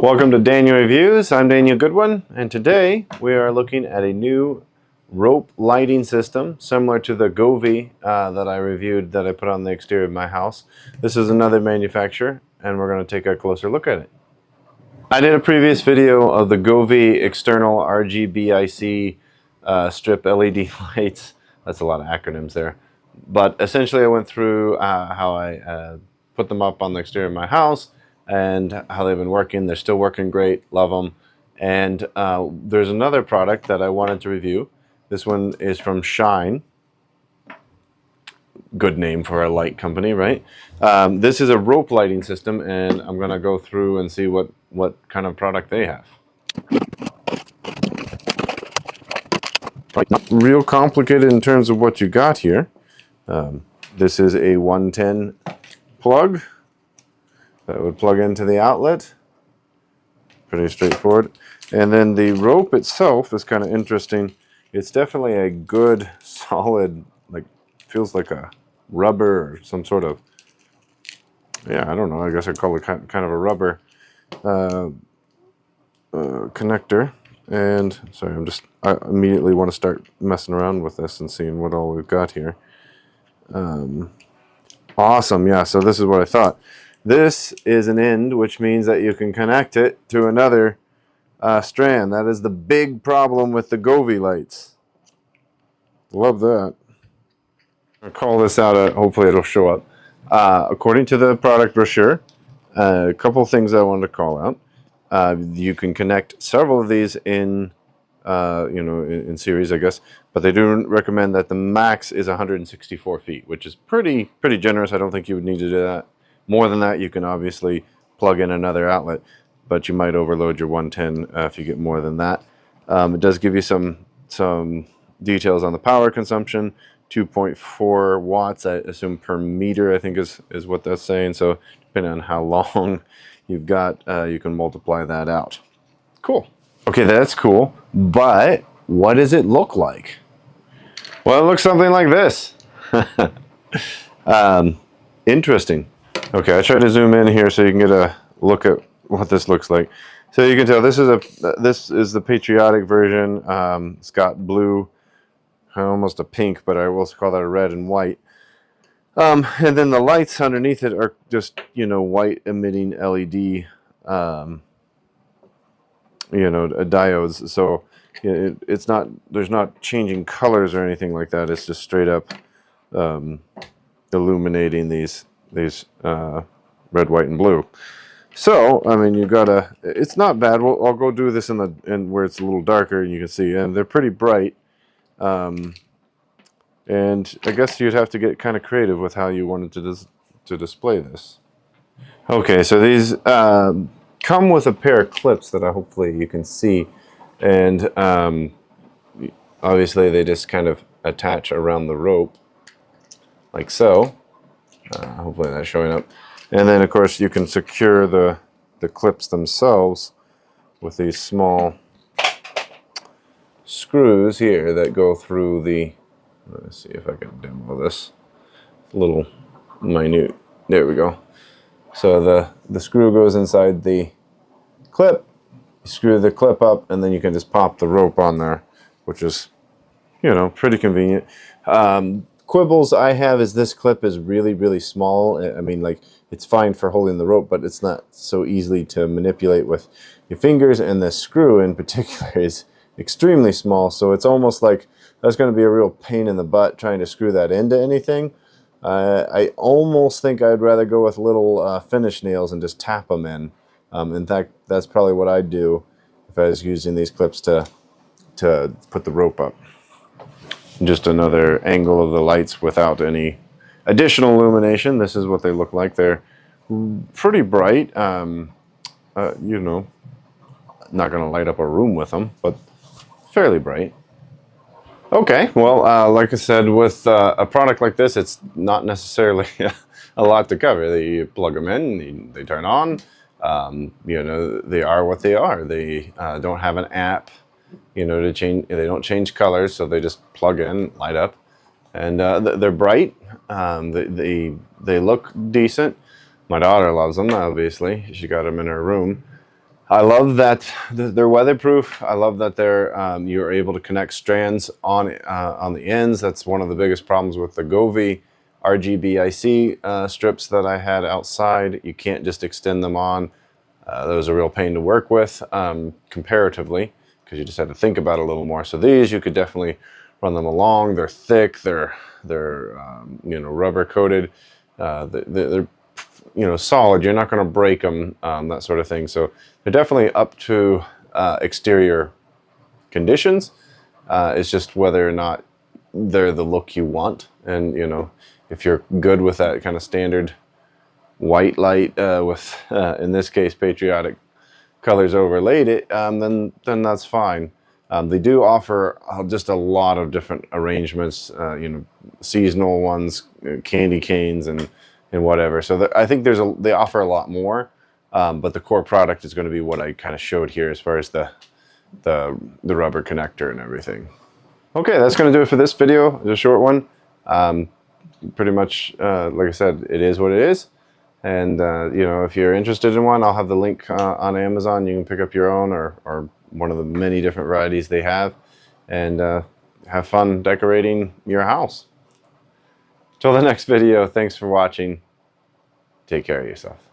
Welcome to Daniel Reviews. I'm Daniel Goodwin, and today we are looking at a new rope lighting system similar to the Govee that I reviewed that I put on the exterior of my house. This is another manufacturer, and we're going to take a closer look at it. I did a previous video of the Govee external RGBIC strip LED lights. That's a lot of acronyms there. But essentially I went through how I put them up on the exterior of my house and how they've been working. They're still working great, love them. And there's another product that I wanted to review. This one is from Shine. Good name for a light company, right? This is a rope lighting system, and I'm gonna go through and see what kind of product they have. Right, not real complicated in terms of what you got here. This is a 110 plug that would plug into the outlet. Pretty straightforward. And then the rope itself is kind of interesting. It's definitely a good, solid, like, feels like a rubber or some sort of, yeah, I don't know, I guess I'd call it kind of a rubber connector. And sorry, I immediately want to start messing around with this and seeing what all we've got here. Awesome, yeah, so this is what I thought. This is an end, which means that you can connect it to another strand. That is the big problem with the Govee lights. Love that. I'll call this out, hopefully it'll show up. According to the product brochure, a couple things I wanted to call out. You can connect several of these in in series, I guess, but they do recommend that the max is 164 feet, which is pretty generous. I don't think you would need to do that. More than that, you can obviously plug in another outlet, but you might overload your 110 if you get more than that. It does give you some details on the power consumption. 2.4 watts, I assume, per meter, I think is what that's saying. So depending on how long you've got, you can multiply that out. Cool. Okay, that's cool, but what does it look like? Well, it looks something like this. Interesting. Okay, I tried to zoom in here so you can get a look at what this looks like. So you can tell this is the Patriotic version. It's got blue, almost a pink, but I will call that a red and white. And then the lights underneath it are just, white emitting LED diodes. So it's not, there's not changing colors or anything like that. It's just straight up illuminating these red, white, and blue. So I mean, it's not bad. I'll go do this in where it's a little darker, and you can see, and they're pretty bright. And I guess you'd have to get kind of creative with how you wanted to display this. Okay, so these come with a pair of clips that hopefully you can see, and obviously they just kind of attach around the rope like so. Hopefully that's showing up. And then of course you can secure the clips themselves with these small screws here that go through the, let's see if I can demo this, little minute, there we go. So the screw goes inside the clip, you screw the clip up, and then you can just pop the rope on there, which is, pretty convenient. Quibbles I have is this clip is really small. I mean, like, it's fine for holding the rope, but it's not so easily to manipulate with your fingers, and the screw in particular is extremely small, so it's almost like that's going to be a real pain in the butt trying to screw that into anything. I almost think I'd rather go with little finish nails and just tap them in. In fact, that's probably what I'd do if I was using these clips to put the rope up. Just another angle of the lights without any additional illumination. This is what they look like. They're pretty bright. Not going to light up a room with them, but fairly bright. Okay, well, like I said, with a product like this, it's not necessarily a lot to cover. You plug them in, they turn on. They are what they are. They don't have an app, to change. They don't change colors, so they just plug in, light up, and they're bright. They look decent. My daughter loves them, obviously. She got them in her room. I love that they're weatherproof. I love that you're able to connect strands on the ends. That's one of the biggest problems with the Govee RGBIC strips that I had outside. You can't just extend them on. That was a real pain to work with comparatively, because you just had to think about it a little more. So these, you could definitely run them along. They're thick. They're rubber coated. They're solid. You're not going to break them, that sort of thing. So they're definitely up to exterior conditions. It's just whether or not they're the look you want. And, if you're good with that kind of standard white light with, in this case, Patriotic colors overlaid it, then that's fine. They do offer just a lot of different arrangements, seasonal ones, candy canes, and whatever. So I think they offer a lot more, but the core product is going to be what I kind of showed here as far as the rubber connector and everything. Okay, that's going to do it for this video. It's a short one. Pretty much, like I said, it is what it is. And, if you're interested in one, I'll have the link on Amazon. You can pick up your own or one of the many different varieties they have, and have fun decorating your house. Till the next video, thanks for watching. Take care of yourself.